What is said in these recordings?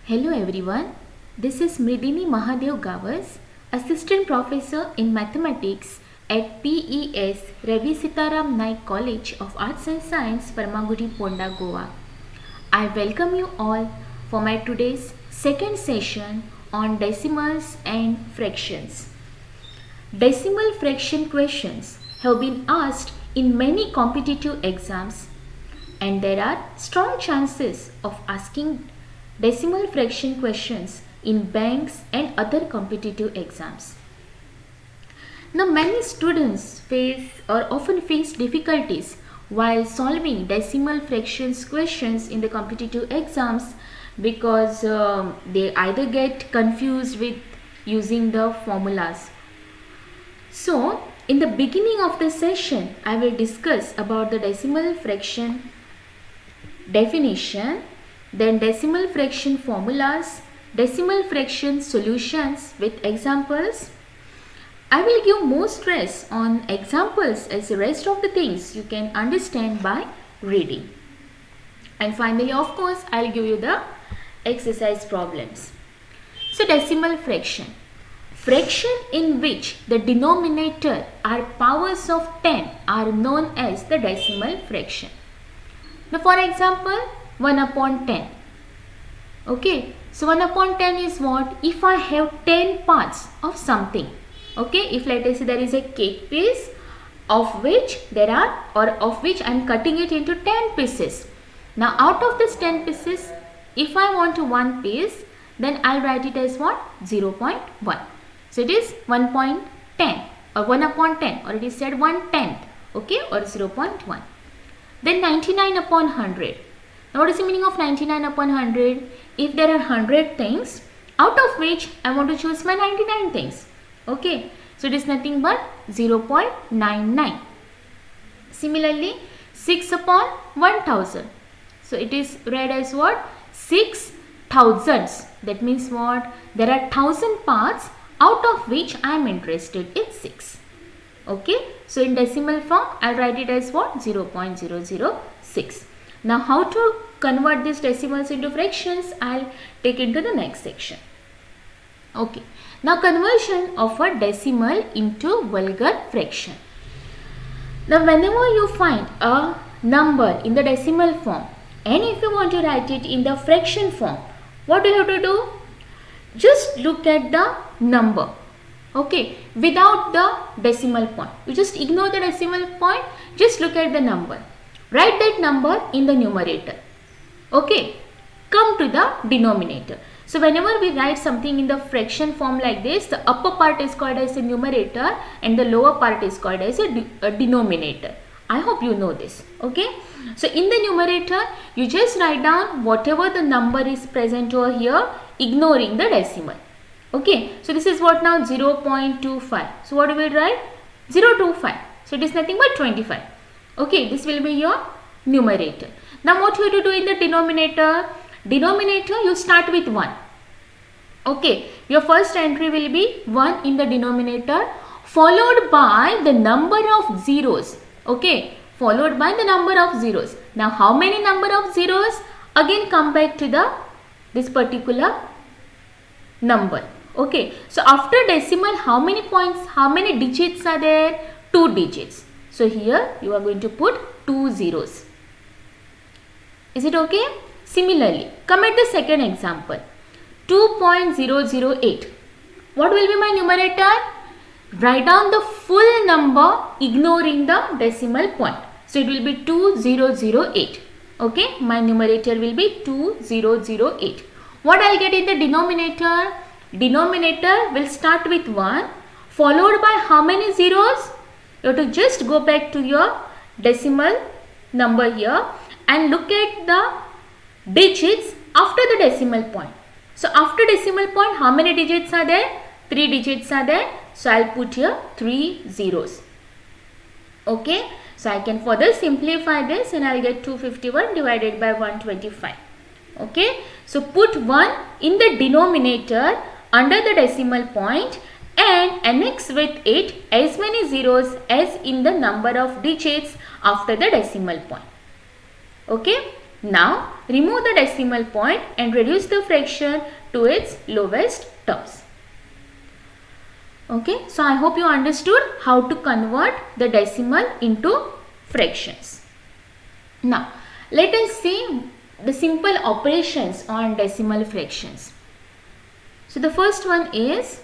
Hello everyone, this is Mridini Mahadev Gavas, Assistant Professor in Mathematics at PES Ravi Sitaram Naik College of Arts and Science, Parmagudi, Ponda, Goa. I welcome you all for my today's second session on decimals and fractions. Decimal fraction questions have been asked in many competitive exams, and there are strong chances of asking decimal fraction questions in banks and other competitive exams. Now, many students often face difficulties while solving decimal fractions questions in the competitive exams because they either get confused with using the formulas. So, in the beginning of the session, I will discuss about the decimal fraction definition, then decimal fraction formulas, decimal fraction solutions with examples. I will give more stress on examples as the rest of the things you can understand by reading. And finally, of course, I will give you the exercise problems. So, decimal fraction. Fraction in which the denominator are powers of 10 are known as the decimal fraction. Now, for example, 1 upon 10. Okay, so 1 upon 10 is what? If I have 10 parts of something. Okay, if let us say there is a cake piece of which I am cutting it into 10 pieces. Now, out of this 10 pieces, if I want one piece, then I'll write it as what? 0.1. So, it is 1.10 or 1 upon 10, or it is said 1/10, okay, or 0.1. Then 99 upon 100. Now, what is the meaning of 99 upon 100? If there are 100 things, out of which I want to choose my 99 things. Okay. So, it is nothing but 0.99. Similarly, 6 upon 1000. So, it is read as what? 6 thousandths. That means what? There are 1000 parts, out of which I am interested in 6. Okay. So, in decimal form, I will write it as what? 0.006. Now, how to convert these decimals into fractions, I will take into the next section. Okay. Now, conversion of a decimal into vulgar fraction. Now, whenever you find a number in the decimal form and if you want to write it in the fraction form, what do you have to do? Just look at the number. Okay, without the decimal point. You just ignore the decimal point, just look at the number. Write that number in the numerator. Okay, come to the denominator. So, whenever we write something in the fraction form like this, the upper part is called as a numerator and the lower part is called as a denominator. I hope you know this. Okay, so in the numerator, you just write down whatever the number is present over here, ignoring the decimal. Okay, so this is what now? 0.25. So, what we will write? 0.25. So, it is nothing but 25. Okay, this will be your numerator. Now, what you have to do in the denominator? Denominator, you start with 1. Okay, your first entry will be 1 in the denominator, followed by the number of zeros. Okay, followed by the number of zeros. Now, how many number of zeros? Again, come back to this particular number. Okay, so after decimal, how many points, how many digits are there? 2 digits. So, here you are going to put 2 zeros. Is it okay? Similarly, come at the second example. 2.008. What will be my numerator? Write down the full number ignoring the decimal point. So, it will be 2008. Okay, my numerator will be 2008. What I will get in the denominator? Denominator will start with 1, followed by how many zeros? You have to just go back to your decimal number here and look at the digits after the decimal point. So, after decimal point, how many digits are there? 3 digits are there. So, I will put here 3 zeros. Okay. So, I can further simplify this and I will get 251 divided by 125. Okay. So, put 1 in the denominator under the decimal point and annex with it as many zeros as in the number of digits after the decimal point. Okay. Now remove the decimal point and reduce the fraction to its lowest terms. Okay, so I hope you understood how to convert the decimal into fractions. Now let us see the simple operations on decimal fractions. So the first one is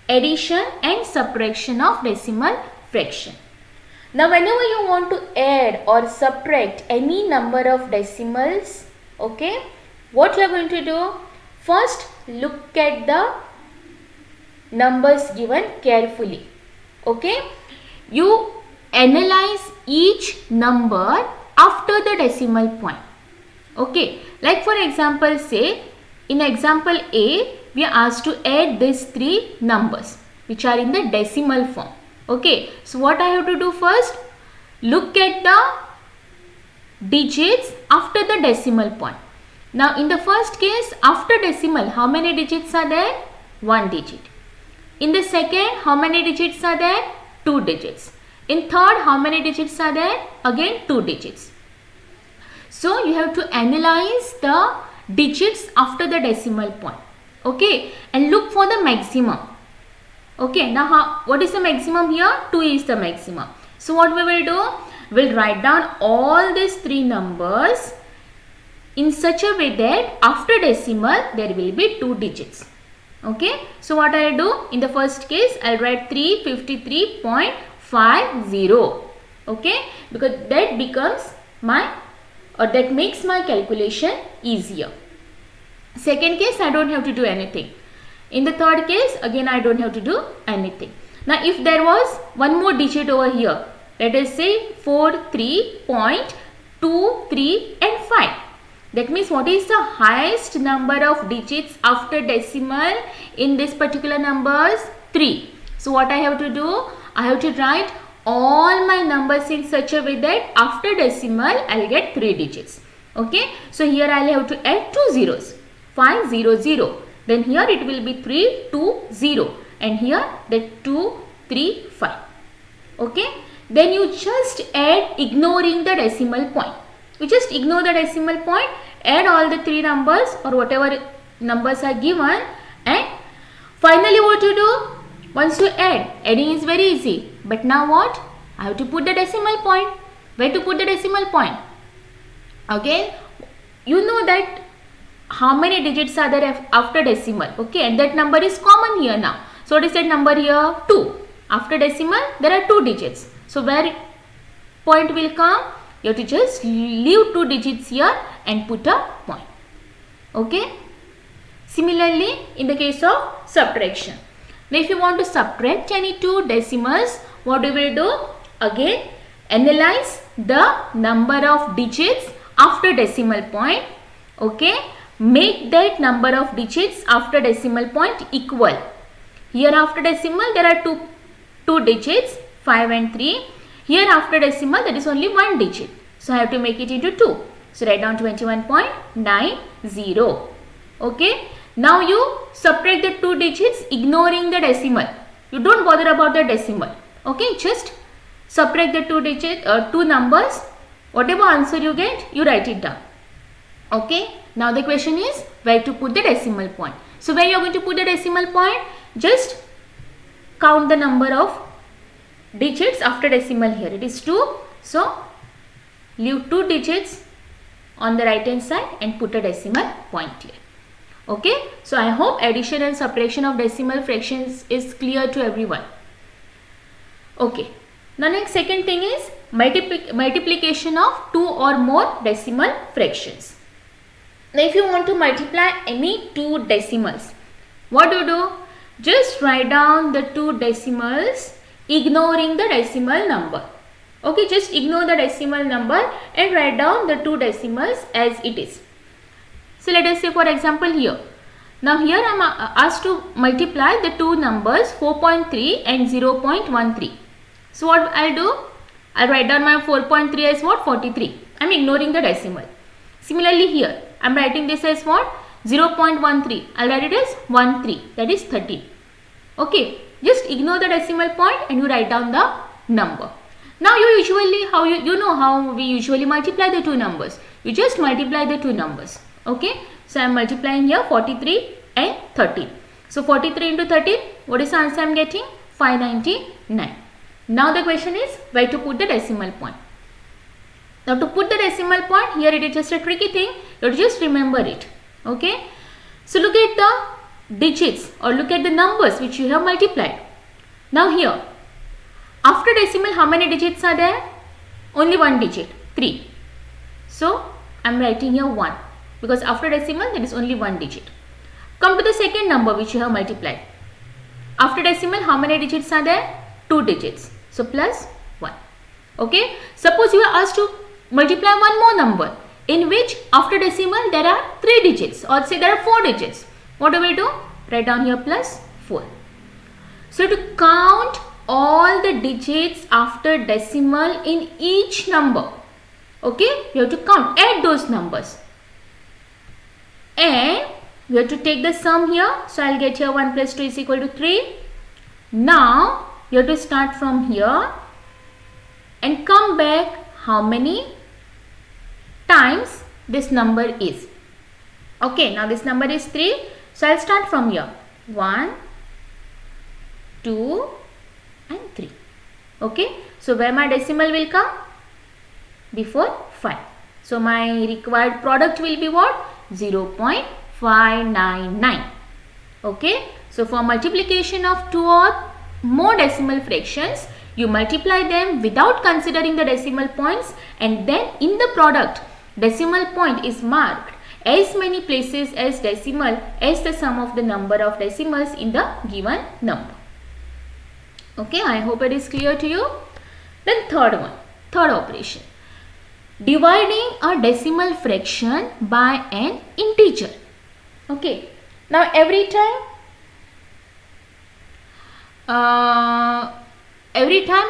addition and subtraction of decimal fraction. Now whenever you want to add or subtract any number of decimals, okay, what you are going to do? First look at the numbers given carefully. Okay, you analyze each number after the decimal point. Okay, like for example, say in example A, we are asked to add these three numbers which are in the decimal form. Okay, so what I have to do first? Look at the digits after the decimal point. Now in the first case, after decimal, how many digits are there? 1 digit. In the second, how many digits are there? 2 digits. In third, how many digits are there? Again 2 digits. So you have to analyze the digits after the decimal point. Okay, and look for the maximum. Okay, now what is the maximum here? 2 is the maximum. So what we will do? We'll write down all these three numbers in such a way that after decimal there will be 2 digits. Okay, so what I'll do? In the first case, I'll write 353.50. Okay, because that becomes my, or that makes my calculation easier. Second case, I don't have to do anything. In the third case, again I don't have to do anything. Now if there was one more digit over here, let us say 43.23 and 5. That means what is the highest number of digits after decimal in this particular numbers? 3. So what I have to do? I have to write all my numbers in such a way that after decimal I'll get 3 digits. Okay. So here I'll have to add 2 zeros. 500. Then here it will be 320 and here the 235. Okay. Then you just add ignoring the decimal point. You just ignore the decimal point, add all the three numbers or whatever numbers are given, and finally what you do? Once you add, adding is very easy. But now what? I have to put the decimal point. Where to put the decimal point? Again, you know that how many digits are there after decimal. Okay, and that number is common here now. So what is that number here? 2. After decimal, there are 2 digits. So where point will come? You have to just leave 2 digits here and put a point. Okay. Similarly, in the case of subtraction. Now, if you want to subtract any 2 decimals, what you will do? Again, analyze the number of digits after decimal point. Okay. Make that number of digits after decimal point equal. Here after decimal, there are two digits, 5 and 3. Here after decimal, there is only 1 digit. So I have to make it into 2. So write down 21.90. Okay. Now you subtract the 2 digits ignoring the decimal. You don't bother about the decimal. Okay. Just subtract the 2 digits or 2 numbers. Whatever answer you get, you write it down. Okay. Now the question is where to put the decimal point. So where you are going to put the decimal point? Just count the number of digits after decimal here. It is 2. So leave 2 digits on the right hand side and put a decimal point here. Okay. So I hope addition and subtraction of decimal fractions is clear to everyone. Okay. Now next second thing is multiplication of 2 or more decimal fractions. Now if you want to multiply any 2 decimals, what do? Just write down the 2 decimals ignoring the decimal number. Okay, just ignore the decimal number and write down the 2 decimals as it is. So let us say for example here. Now here I am asked to multiply the 2 numbers 4.3 and 0.13. So what I'll do? I'll write down my 4.3 as what? 43. I am ignoring the decimal. Similarly here, I am writing this as what? 0.13. I'll write it as 13. That is 13. Okay. Just ignore the decimal point and you write down the number. Now you usually, how you know how we usually multiply the two numbers. You just multiply the two numbers. Okay. So I am multiplying here 43 and 13. So 43 into 13, what is the answer I am getting? 599. Now the question is where to put the decimal point. Now to put the decimal point, here it is just a tricky thing. You have to just remember it. Okay. So look at the digits or look at the numbers which you have multiplied. Now here, after decimal, how many digits are there? Only one digit, 3. So I am writing here 1 because after decimal there is only one digit. Come to the second number which you have multiplied. After decimal, how many digits are there? 2 digits. So plus 1. Okay. Suppose you are asked to multiply one more number in which after decimal there are 3 digits or say there are 4 digits. What do we do? Write down here plus 4. So to count all the digits after decimal in each number. Okay. You have to count, add those numbers. And we have to take the sum here. So I will get here 1 plus 2 is equal to 3. Now you have to start from here and come back how many times this number is. Okay, now this number is 3. So I will start from here. 1, 2 and 3. Okay, so where my decimal will come? Before 5. So my required product will be what? 0.599. Okay, so for multiplication of 2 or more decimal fractions, you multiply them without considering the decimal points, and then in the product decimal point is marked as many places as decimal as the sum of the number of decimals in the given number. Okay, I hope it is clear to you. Then third operation, dividing a decimal fraction by an integer. Okay, now every time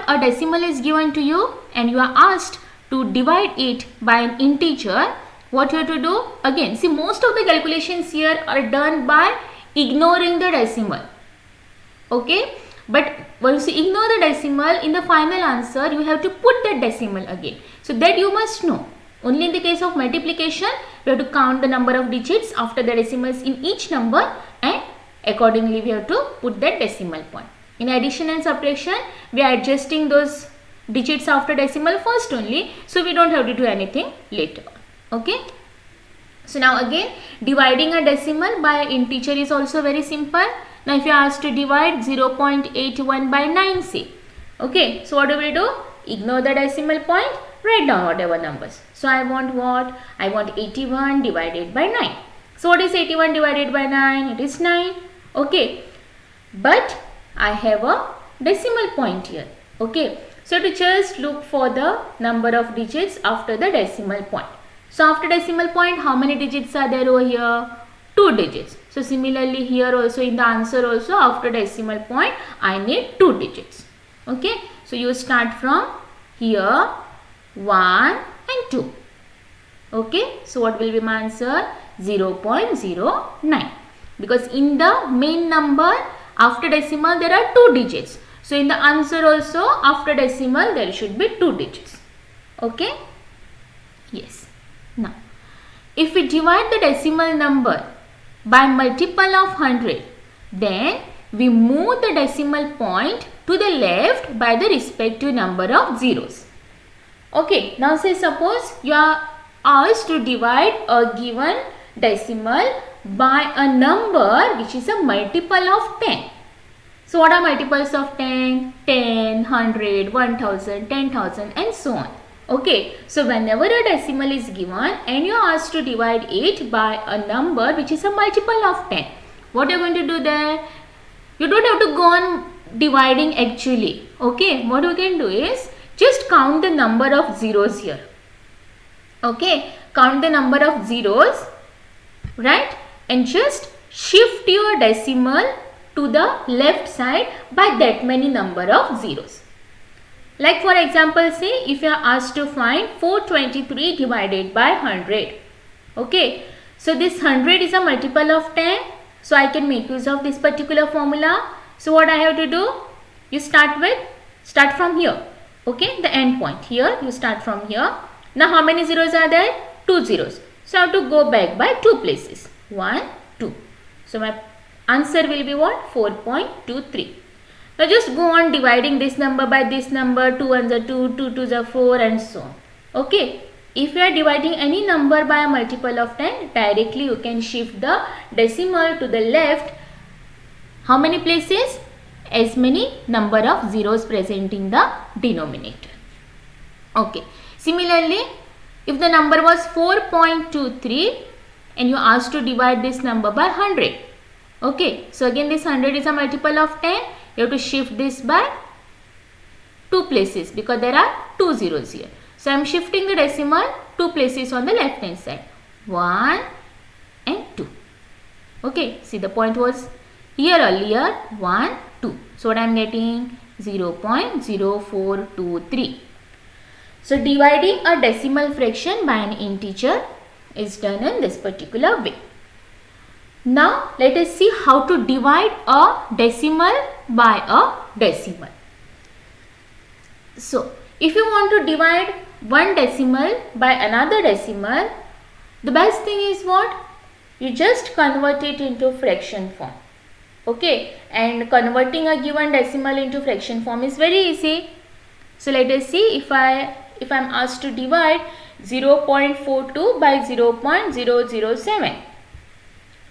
a decimal is given to you and you are asked to divide it by an integer, what you have to do? Again, see, most of the calculations here are done by ignoring the decimal. Okay, but once you ignore the decimal, in the final answer you have to put that decimal again. So that you must know. Only in the case of multiplication, we have to count the number of digits after the decimals in each number, and accordingly we have to put that decimal point. In addition and subtraction, we are adjusting those digits after decimal first only, so we don't have to do anything later. Okay. So now again, dividing a decimal by an integer is also very simple. Now if you are asked to divide 0.81 by 9, say. Okay, so what do we do? Ignore the decimal point, write down whatever numbers. So I want what? I want 81 divided by 9. So what is 81 divided by 9? It is 9. Okay, but I have a decimal point here. Okay, so to just look for the number of digits after the decimal point. So after decimal point, how many digits are there over here? 2 digits. So similarly here also, in the answer also, after decimal point I need 2 digits. Okay, so you start from here 1 and 2. Okay, so what will be my answer? 0.09, because in the main number after decimal there are 2 digits. So in the answer also after decimal there should be 2 digits. Okay, yes. Now if we divide the decimal number by multiple of 100, then we move the decimal point to the left by the respective number of zeros. Okay, now say suppose you are asked to divide a given decimal by a number which is a multiple of 10. So what are multiples of 10? 10, 100, 1000, 10,000 and so on. Okay, so whenever a decimal is given and you are asked to divide it by a number which is a multiple of 10, what you are going to do there? You don't have to go on dividing actually. Okay, what you can do is just count the number of zeros here. Okay, count the number of zeros, right? And just shift your decimal to the left side by that many number of zeros. Like for example, say if you are asked to find 423 divided by 100. Okay, so this 100 is a multiple of 10. So I can make use of this particular formula. So what I have to do? You start from here. Okay, the end point. Here you start from here. Now how many zeros are there? 2 zeros. So I have to go back by 2 places. 1, 2. So my answer will be what? 4.23. Now just go on dividing this number by this number. 2 ones are 2, 2 twos are 4 and so on. Okay. If you are dividing any number by a multiple of 10, directly you can shift the decimal to the left. How many places? As many number of zeros present in the denominator. Okay. Similarly, if the number was 4.23 and you asked to divide this number by 100. Okay. So again this 100 is a multiple of 10. You have to shift this by 2 places because there are 2 zeros here. So I am shifting the decimal 2 places on the left hand side. 1 and 2. Okay. See, the point was here earlier 1, 2. So what I am getting? 0.0423. So dividing a decimal fraction by an integer is done in this particular way. Now let us see how to divide a decimal by a decimal. So if you want to divide one decimal by another decimal, the best thing is what? You just convert it into fraction form. Okay, and converting a given decimal into fraction form is very easy. So let us see if I am asked to divide 0.42 by 0.007.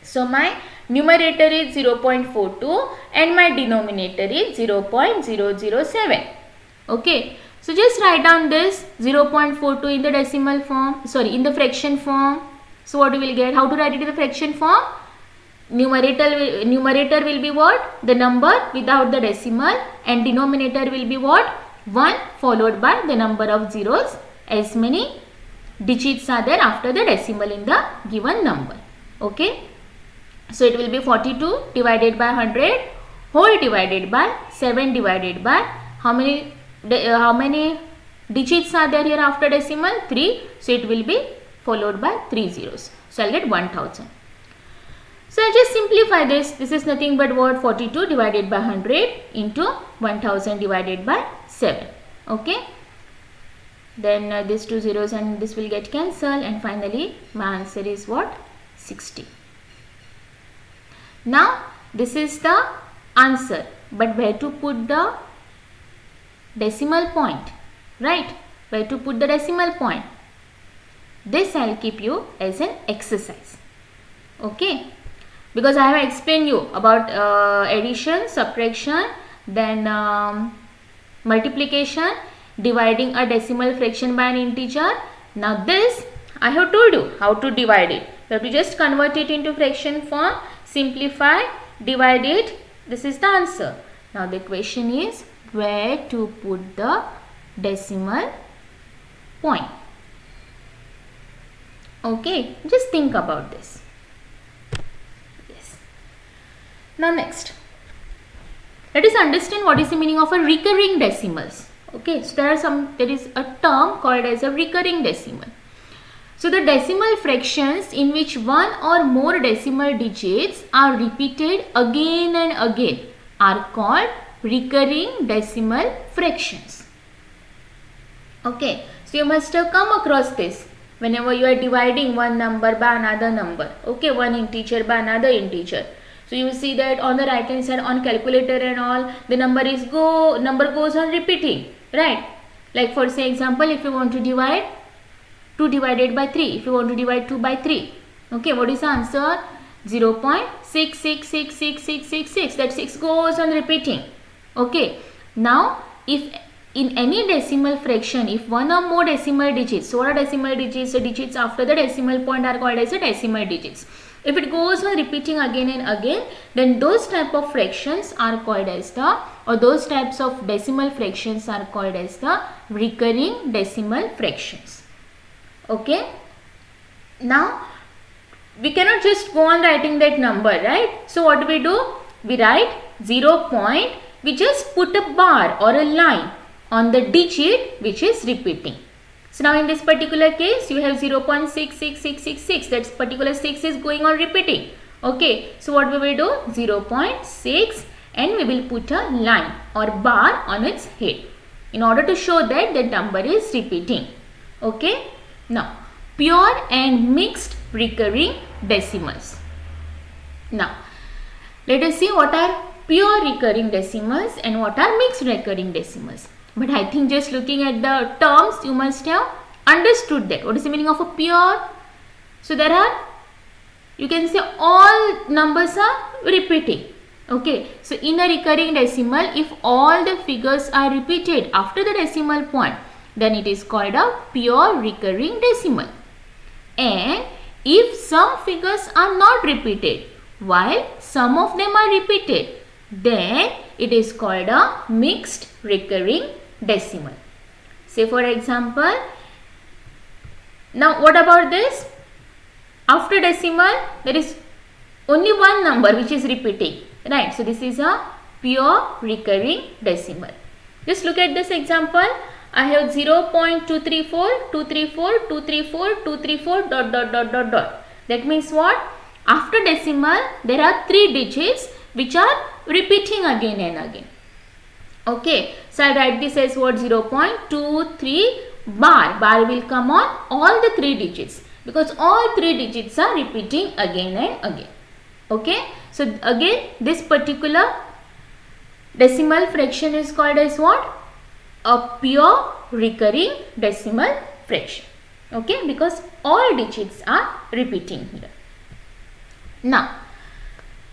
So my numerator is 0.42 and my denominator is 0.007. Okay, so just write down this 0.42 in the decimal form, in the fraction form. So what you will get? How to write it in the fraction form? Numerator will be what? The number without the decimal, and denominator will be what? 1 followed by the number of zeros. As many digits are there after the decimal in the given number. Okay. So it will be 42 divided by 100 whole divided by 7 divided by how many digits are there here after decimal? 3. So it will be followed by 3 zeros. So I'll get 1000. So I'll just simplify this. This is nothing but what? 42 divided by 100 into 1000 divided by 7. Okay. Then these 2 zeros and this will get cancelled, and finally my answer is what? 60. Now this is the answer, but where to put the decimal point? Right? Where to put the decimal point? This I'll keep you as an exercise. Okay. Because I have explained you about addition, subtraction, then multiplication, dividing a decimal fraction by an integer. Now this I have told you how to divide it. You have to just convert it into fraction form, simplify, divide it. This is the answer. Now the question is where to put the decimal point. Okay, just think about this. Now next, let us understand what is the meaning of a recurring decimals. Okay, so there is a term called as a recurring decimal. So the decimal fractions in which one or more decimal digits are repeated again and again are called recurring decimal fractions. Okay, so you must have come across this whenever you are dividing one number by another number. Okay, one integer by another integer. So you will see that on the right hand side on calculator and all, the number goes on repeating, right? Like for say example, if you want to divide 2 divided by 3, if you want to divide 2 by 3, okay, what is the answer? 0.66666666. That 6 goes on repeating. Okay, now if in any decimal fraction, if one or more decimal digits, so what are decimal digits? The digits after the decimal point are called as the decimal digits. If it goes on repeating again and again, then those type of fractions are called as those types of decimal fractions are called as the recurring decimal fractions. Okay. Now, we cannot just go on writing that number, right? So, what do? We write 0 point, we just put a bar or a line on the digit which is repeating. So now in this particular case, you have 0.66666. That particular 6 is going on repeating. Okay. So what we will do? 0.6 and we will put a line or bar on its head. in order to show that the number is repeating. Okay. Now, pure and mixed recurring decimals. Now, let us see what are pure recurring decimals and what are mixed recurring decimals. But I think just looking at the terms, you must have understood that. What is the meaning of a pure? So, there are, you can say all numbers are repeating. Okay. So, in a recurring decimal, if all the figures are repeated after the decimal point, then it is called a pure recurring decimal. And if some figures are not repeated, while some of them are repeated, then it is called a mixed recurring decimal. Say for example, now what about this? After decimal, there is only one number which is repeating, right? So this is a pure recurring decimal. Just look at this example. I have 0.234, 234, 234, 234, dot, dot, dot, dot, dot. That means what? After decimal, there are 3 digits which are repeating again and again. Okay. So, I write this as what? 0.23 bar. Bar will come on all the 3 digits because all 3 digits are repeating again and again. Okay. So, again this particular decimal fraction is called as what? A pure recurring decimal fraction. Okay, because all digits are repeating here. Now,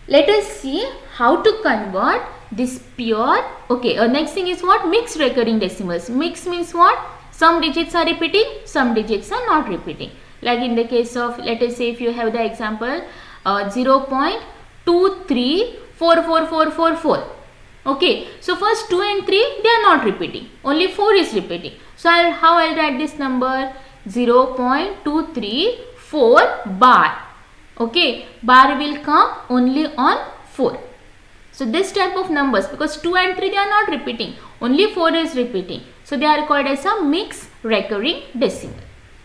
let us see how to convert this pure. Okay, next thing is what? Mixed recurring decimals. Mixed means what? Some digits are repeating, some digits are not repeating. Like in the case of, let us say if you have the example 0.23444444. Okay, so first 2 and 3 they are not repeating, only 4 is repeating. So how I'll write this number? 0.234 bar. Okay, bar will come only on 4. So this type of numbers, because 2 and 3 they are not repeating, only 4 is repeating. So they are called as a mixed recurring decimal.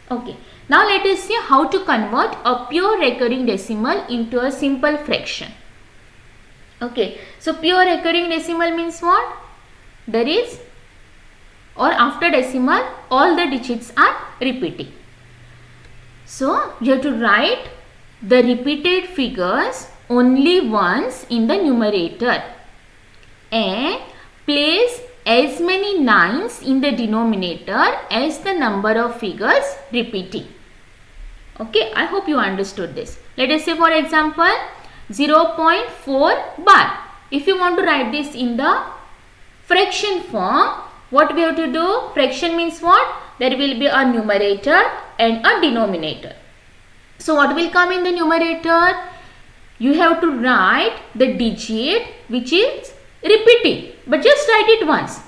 Okay, now let us see how to convert a pure recurring decimal into a simple fraction. Okay, so pure recurring decimal means what? There is, or after decimal, all the digits are repeating. So you have to write the repeated figures only once in the numerator and place as many 9s in the denominator as the number of figures repeating. Okay, I hope you understood this. Let us say for example 0.4 bar. If you want to write this in the fraction form, what we have to do? Fraction means what? There will be a numerator and a denominator. So what will come in the numerator? You have to write the digit which is repeating, but just write it once.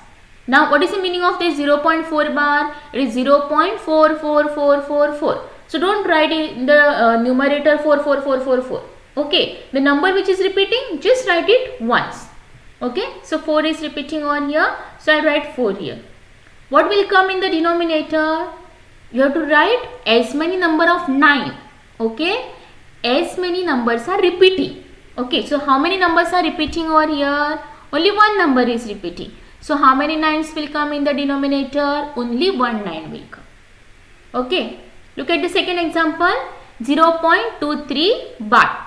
Now what is the meaning of this 0.4 bar? It is 0.44444. So don't write in the numerator 44444. Okay, the number which is repeating, just write it once. Okay, so 4 is repeating on here, so I write 4 here. What will come in the denominator? You have to write as many number of 9. Okay, as many numbers are repeating. Okay, so how many numbers are repeating over here? Only one number is repeating. So how many 9s will come in the denominator? Only one 9 will come. Okay, look at the second example, 0.23 bar.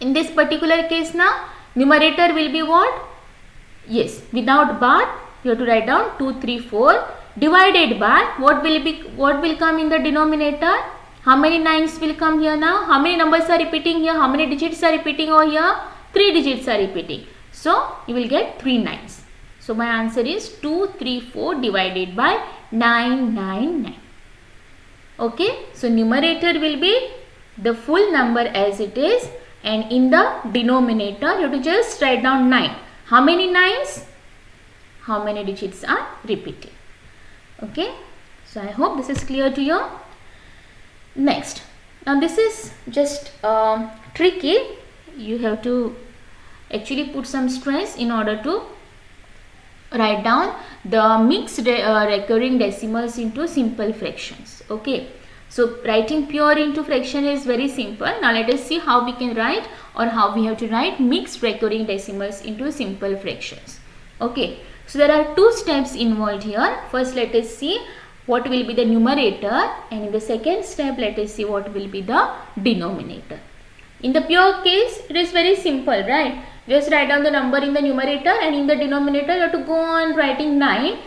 In this particular case now, numerator will be what? Yes, without bar, you have to write down 234 divided by what will come in the denominator? How many 9s will come here now? How many numbers are repeating here? How many digits are repeating over here? 3 digits are repeating. So you will get 3 9s. So my answer is 234 divided by 999. Okay, so numerator will be the full number as it is, and in the denominator you have to just write down 9. How many 9s? How many digits are repeating? Okay, so I hope this is clear to you. Next, now this is just tricky. You have to actually put some stress in order to write down the mixed recurring decimals into simple fractions. Okay, so writing pure into fraction is very simple. Now let us see how we can write, or how we have to write mixed recurring decimals into simple fractions. Okay, So there are two steps involved here. First, let us see what will be the numerator, and in the second step let us see what will be the denominator. In the pure case, it is very simple, right? Just write down the number in the numerator, and in the denominator you have to go on writing 9.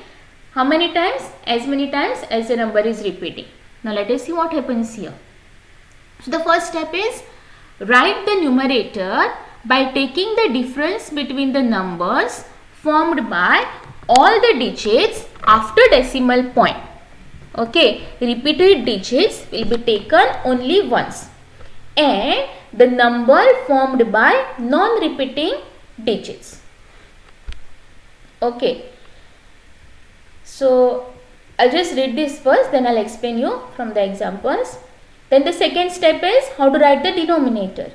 How many times? As many times as the number is repeating. Now let us see what happens here. So the first step is write the numerator by taking the difference between the numbers formed by all the digits after decimal point. Okay, repeated digits will be taken only once, and the number formed by non-repeating digits. Okay, so I'll just read this first, then I'll explain you from the examples. Then the second step is how to write the denominator.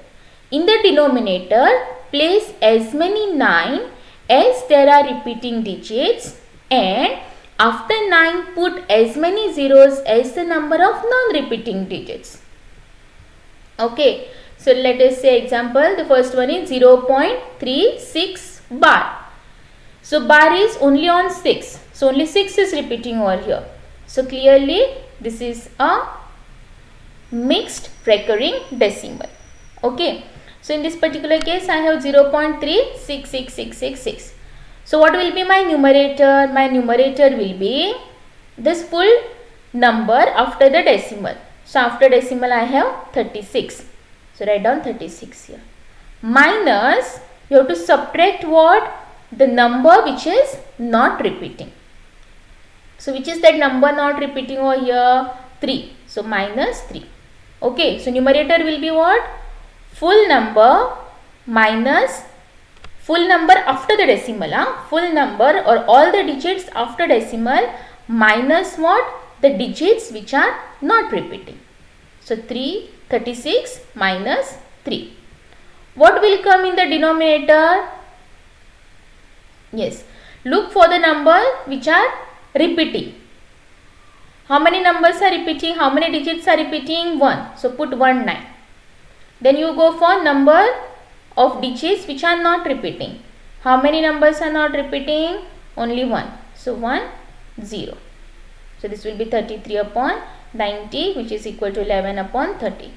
In the denominator, place as many 9 as there are repeating digits, and after 9 put as many zeros as the number of non-repeating digits. Okay, so let us say example, the first one is 0.36 bar. So bar is only on 6. So only 6 is repeating over here. So clearly this is a mixed recurring decimal. Okay, so in this particular case I have 0.366666. So what will be my numerator? My numerator will be this full number after the decimal. So after decimal I have 36. So write down 36 here. Minus, you have to subtract what? The number which is not repeating. So which is that number not repeating over here? 3. So minus 3. Okay, so numerator will be what? Full number minus full number after the decimal. Full number or all the digits after decimal minus what? The digits which are not repeating. So 36 minus 3. What will come in the denominator? Yes, look for the number which are repeating. How many numbers are repeating? How many digits are repeating? 1. So put 1 9. Then you go for number of digits which are not repeating. How many numbers are not repeating? Only 1. So 1 0. So this will be 33 upon 90, which is equal to 11 upon 30.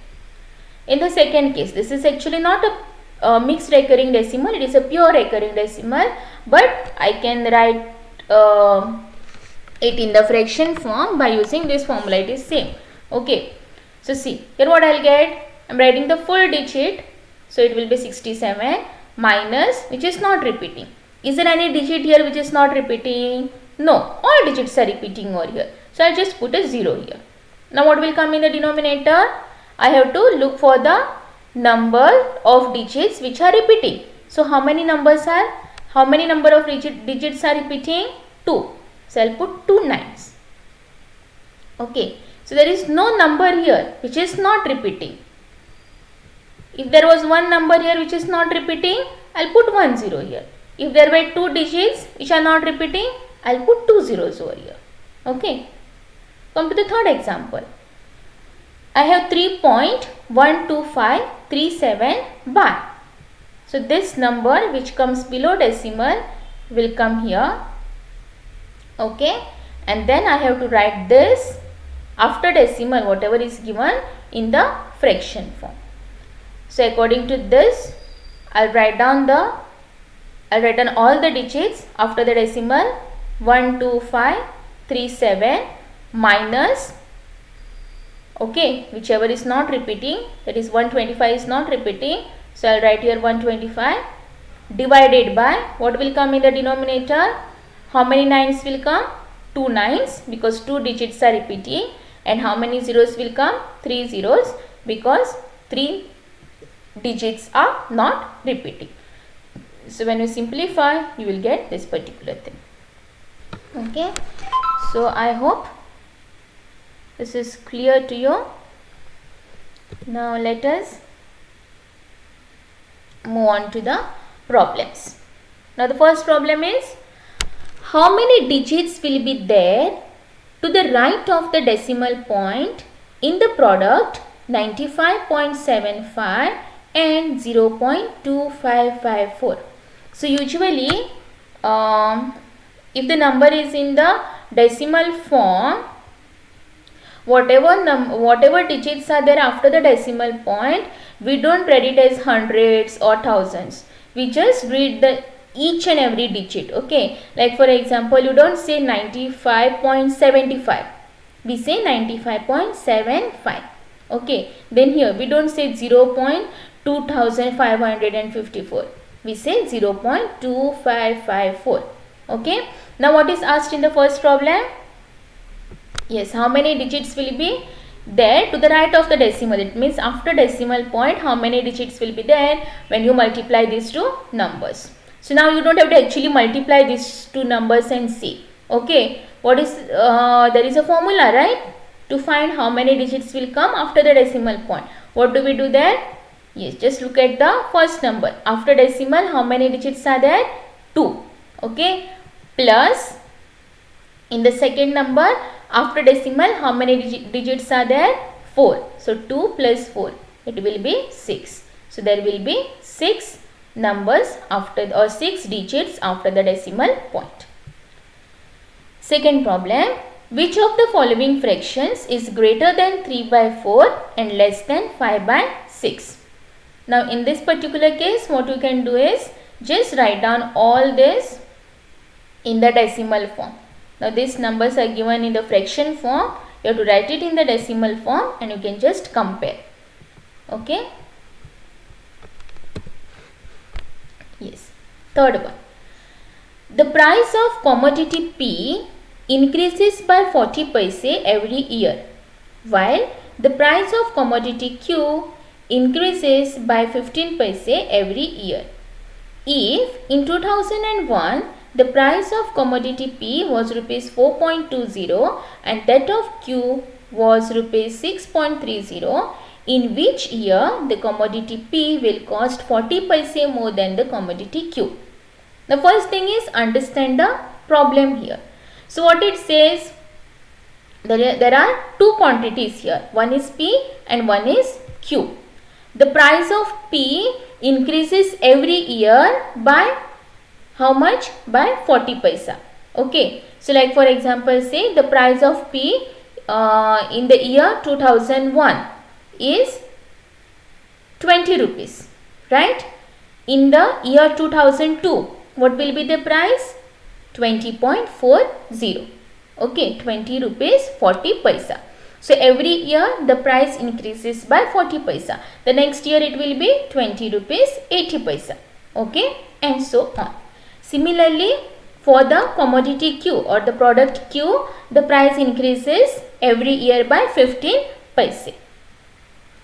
In the second case, this is actually not a mixed recurring decimal, it is a pure recurring decimal, but I can write it in the fraction form by using this formula. It is same. Okay, so see here what I'll get. I'm writing the full digit, so it will be 67 minus, which is not repeating. Is there any digit here which is not repeating? No, all digits are repeating over here. So I'll just put a 0 here. Now what will come in the denominator? I have to look for the number of digits which are repeating. So how many number of digits are repeating? 2. So I'll put 2 9s. Okay, so there is no number here which is not repeating. If there was one number here which is not repeating, I'll put 1 0 here. If there were 2 digits which are not repeating, I'll put 2 zeros over here. Okay, come to the third example. I have 3.12537 bar. So this number which comes below decimal will come here. Okay, and then I have to write this after decimal, whatever is given, in the fraction form. So according to this, I'll write down all the digits after the decimal. 12537 minus, okay, whichever is not repeating, that is 125 is not repeating, so I'll write here 125 divided by, what will come in the denominator? How many 9s will come? 2 9s, because 2 digits are repeating. And how many zeros will come? 3 zeros, because 3 digits are not repeating. So when you simplify, you will get this particular thing. Okay, so I hope this is clear to you. Now let us move on to the problems. Now the first problem is, how many digits will be there to the right of the decimal point in the product 95.75 and 0.2554. So usually if the number is in the decimal form, whatever digits are there after the decimal point, we don't read it as hundreds or thousands. We just read the each and every digit. Okay, like for example, you don't say 95.75, we say 95.75. okay, then here we don't say 0.2554, we say 0.2554. okay, now what is asked in the first problem? Yes, how many digits will be there to the right of the decimal? It means after decimal point, how many digits will be there when you multiply these two numbers. So now you don't have to actually multiply these two numbers and see. Okay, what is there is a formula, right, to find how many digits will come after the decimal point. What do we do there? Yes, just look at the first number. After decimal, how many digits are there? 2. Okay, plus in the second number, after decimal, how many digits are there? 4. So 2 plus 4, it will be 6. So there will be 6 numbers after, or 6 digits after the decimal point. Second problem, which of the following fractions is greater than 3/4 and less than 5/6? Now in this particular case, what you can do is just write down all this in the decimal form. Now these numbers are given in the fraction form. You have to write it in the decimal form and you can just compare. Okay. Yes. Third one. The price of commodity P increases by 40 paise every year, while the price of commodity Q increases by 15 paise every year. If in 2001 the price of commodity P was rupees 4.20 and that of Q was rupees 6.30, in which year the commodity P will cost 40 paise more than the commodity Q? The first thing is understand the problem here. So what it says, there are two quantities here. One is P and one is Q. The price of P increases every year by how much? By 40 paisa. Okay. So like for example, say the price of P in the year 2001 is 20 rupees. Right? In the year 2002, what will be the price? 20.40. Okay. 20 rupees 40 paisa. So every year the price increases by 40 paisa. The next year it will be 20 rupees 80 paisa. Okay. And so on. Similarly, for the commodity Q or the product Q, the price increases every year by 15 paise.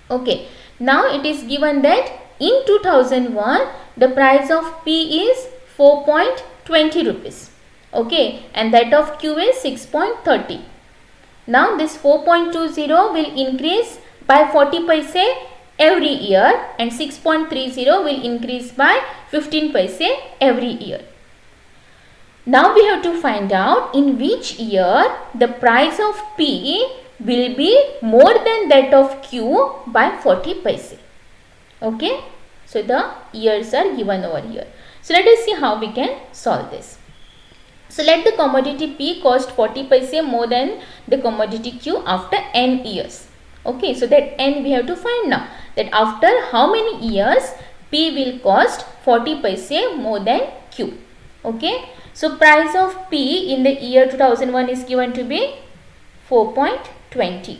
Okay. Now it is given that in 2001, the price of P is 4.20 rupees. Okay. And that of Q is 6.30. Now this 4.20 will increase by 40 paise every year and 6.30 will increase by 15 paise every year. Now we have to find out in which year the price of P will be more than that of Q by 40 paise. Okay. So the years are given over here. So let us see how we can solve this. So let the commodity P cost 40 paise more than the commodity Q after n years. Okay. So that n we have to find now. That after how many years P will cost 40 paise more than Q. Okay. So price of P in the year 2001 is given to be 4.20.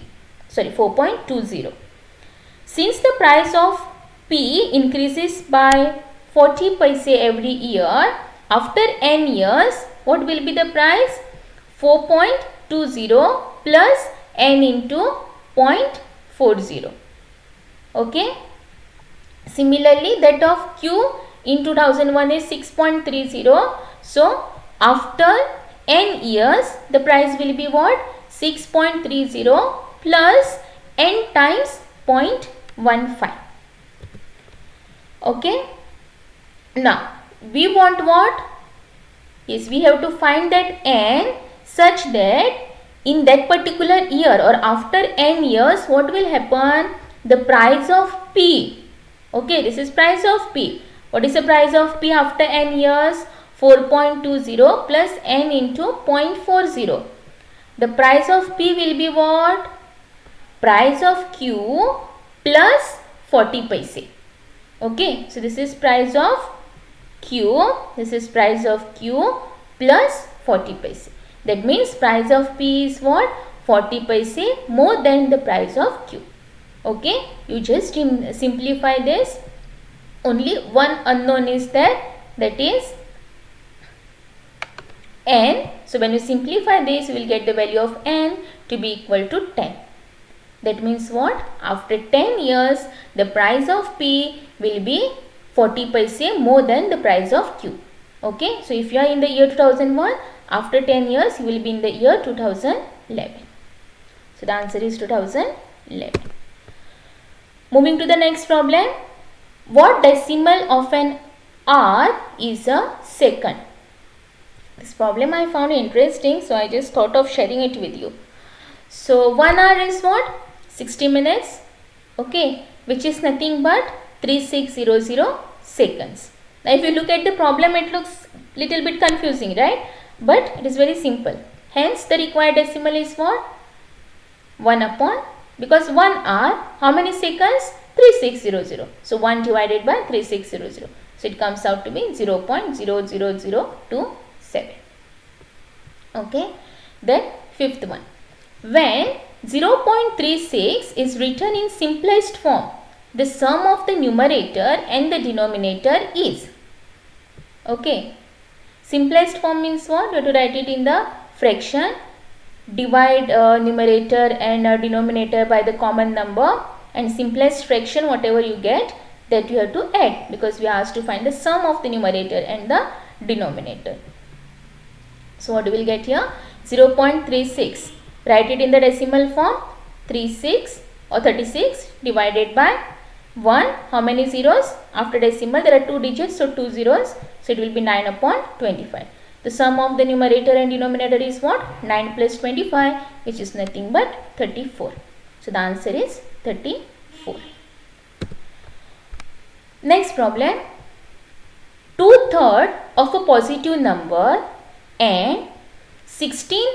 Since the price of P increases by 40 paise every year, after n years, what will be the price? 4.20 plus n into 0.40. Okay. Similarly, that of Q in 2001 is 6.30. So, after n years, the price will be what? 6.30 plus n times 0.15. Okay. Now, we want what? Yes, we have to find that n such that in that particular year or after n years, what will happen? The price of P. Okay, this is price of P. What is the price of P after n years? 4.20 plus n into 0.40. The price of P will be what? Price of Q plus 40 paise. Okay, so this is price of Q, this is price of Q plus 40 paise. That means price of P is what? 40 paise more than the price of Q. Okay, you just simplify this. Only one unknown is there, that is n. So when you simplify this, you will get the value of n to be equal to 10. That means what? After 10 years, the price of P will be 40 paise more than the price of Q. Okay, so if you are in the year 2001, after 10 years, you will be in the year 2011. So the answer is 2011. Moving to the next problem. What decimal of an hour is a second? This problem I found interesting, so I just thought of sharing it with you. So 1 hour is what? 60 minutes, okay, which is nothing but 3600 seconds. Now if you look at the problem, it looks little bit confusing, right? But it is very simple. Hence the required decimal is what? 1 upon, because 1 hour, how many seconds? 3600. So 1 divided by 3600. So it comes out to be 0.00027. Okay. Then fifth one. When 0.36 is written in simplest form, the sum of the numerator and the denominator is. Okay. Simplest form means what? You have to write it in the fraction. Divide numerator and denominator by the common number, and simplest fraction whatever you get, that you have to add, because we are asked to find the sum of the numerator and the denominator. So what do we get here? 0.36. Write it in the decimal form. 36 or 36 divided by 1. How many zeros? After decimal there are 2 digits, so 2 zeros. So it will be 9 upon 25. The sum of the numerator and denominator is what? 9 plus 25, which is nothing but 34. So the answer is 34. Next problem. 2/3 of a positive number and 16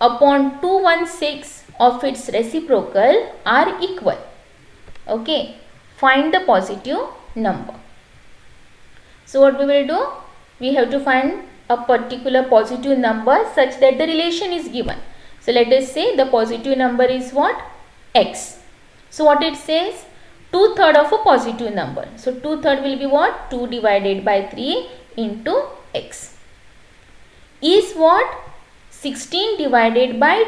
upon 2/16 of its reciprocal are equal. Okay. Find the positive number. So what we will do? We have to find a particular positive number such that the relation is given. So let us say the positive number is what? X. So what it says? 2/3 of a positive number. So 2/3 will be what? 2 divided by 3 into x. Is what? 16 divided by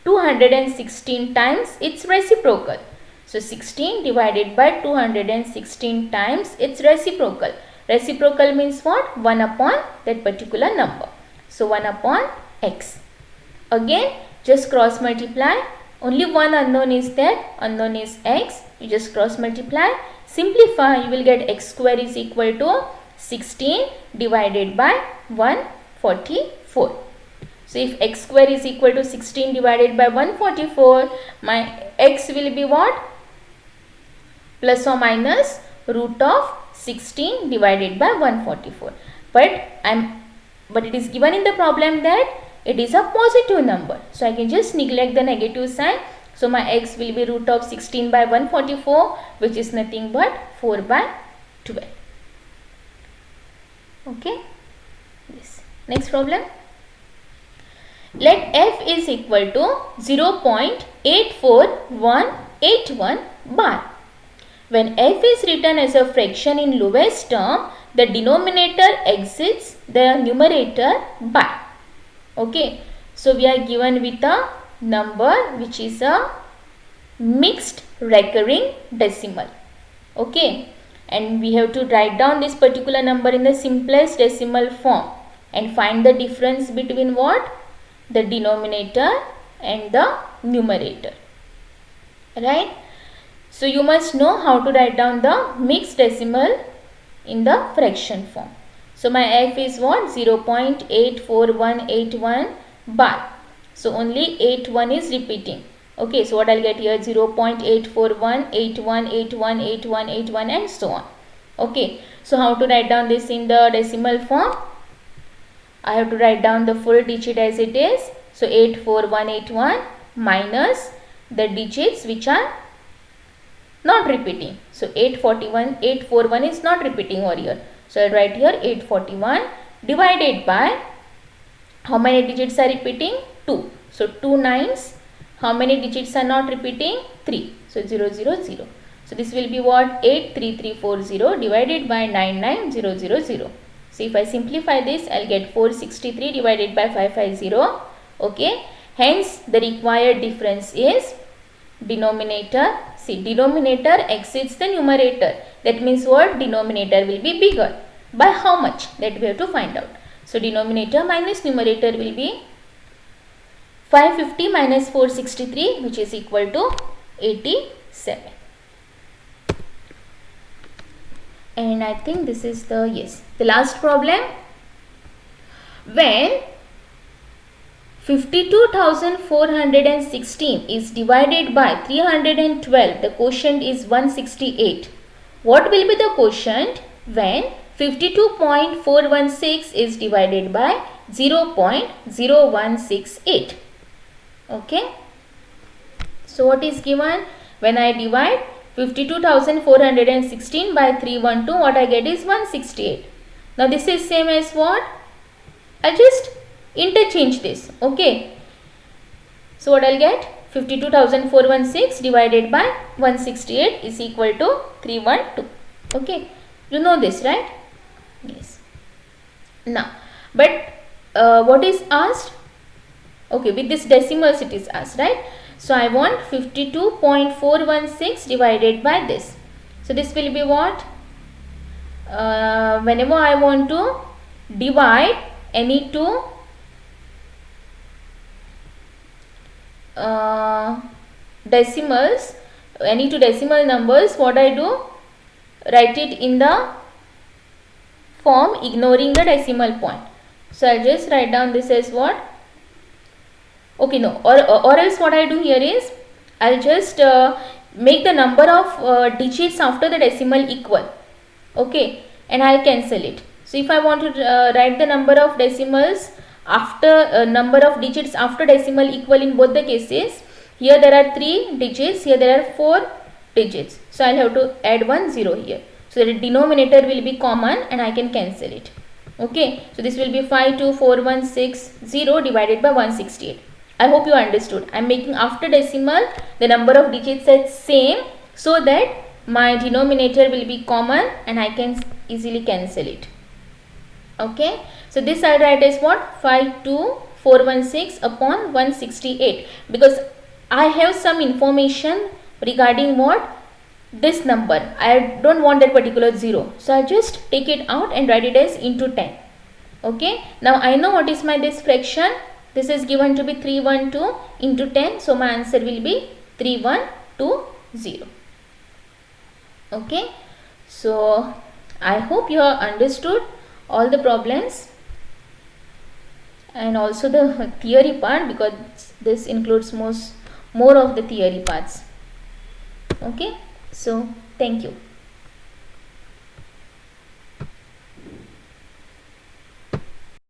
216 times its reciprocal. So 16 divided by 216 times its reciprocal. Reciprocal means what? 1 upon that particular number. So 1 upon x. Again, just cross multiply. Only one unknown is there. Unknown is x. You just cross multiply. Simplify. You will get x square is equal to 16 divided by 144. So if x square is equal to 16 divided by 144, my x will be what? Plus or minus root of 16 divided by 144. But it is given in the problem that it is a positive number. So I can just neglect the negative sign. So my x will be root of 16 by 144, which is nothing but 4 by 12. Okay. Yes. Next problem. Let f is equal to 0.84181 bar. When f is written as a fraction in lowest term, the denominator exceeds the numerator by. Okay. So we are given with a number which is a mixed recurring decimal. Okay. And we have to write down this particular number in the simplest decimal form and find the difference between what? The denominator and the numerator. Right? So you must know how to write down the mixed decimal in the fraction form. So my f is what? 0.84181 bar. So only 81 is repeating. Okay, so what I'll get here? 0.84181818181 and so on. Okay, so how to write down this in the decimal form? I have to write down the full digit as it is. So 84181 minus the digits which are not repeating. So 841 is not repeating over here. So I'll write here 841 divided by, how many digits are repeating? 2. So 2 nines. How many digits are not repeating? 3. So 000. So this will be what? 83340 divided by 99000. So if I simplify this, I'll get 463 divided by 550. Okay. Hence the required difference is denominator. See, denominator exceeds the numerator. That means what? Denominator will be bigger. By how much? That we have to find out. So denominator minus numerator will be 550 minus 463, which is equal to 87. And I think this is the, yes, the last problem. When 52,416 is divided by 312, the quotient is 168. What will be the quotient when 52.416 is divided by 0.0168? Okay. So what is given? When I divide 52,416 by 312, what I get is 168. Now this is same as what? I'll just interchange this. Okay. So what I'll get? 52,416 divided by 168 is equal to 312. Okay. You know this, right? Yes. Now, but what is asked? Okay, with this decimals it is asked, right? So I want 52.416 divided by this. So this will be what? Whenever I want to divide any two decimals, any two decimal numbers, what I do? Write it in the form ignoring the decimal point. So I'll just write down this as what? Okay, no, or else what I do here is, I'll just make the number of digits after the decimal equal. Okay, and I'll cancel it. So if I want to write the number of decimals after number of digits after decimal equal in both the cases, here there are 3 digits, here there are 4 digits. So I'll have to add 1 0 here. So the denominator will be common and I can cancel it. Okay, so this will be 52416 divided by 168. I hope you understood. I am making after decimal the number of digits as same so that my denominator will be common and I can easily cancel it. Okay, so this I write as what? 52416 upon 168, because I have some information regarding what? This number. I don't want that particular 0. So I just take it out and write it as into 10. Okay, now I know what is my this fraction. This is given to be 312 into 10. So my answer will be 3120. Okay. So I hope you have understood all the problems and also the theory part, because this includes more of the theory parts. Okay. So thank you.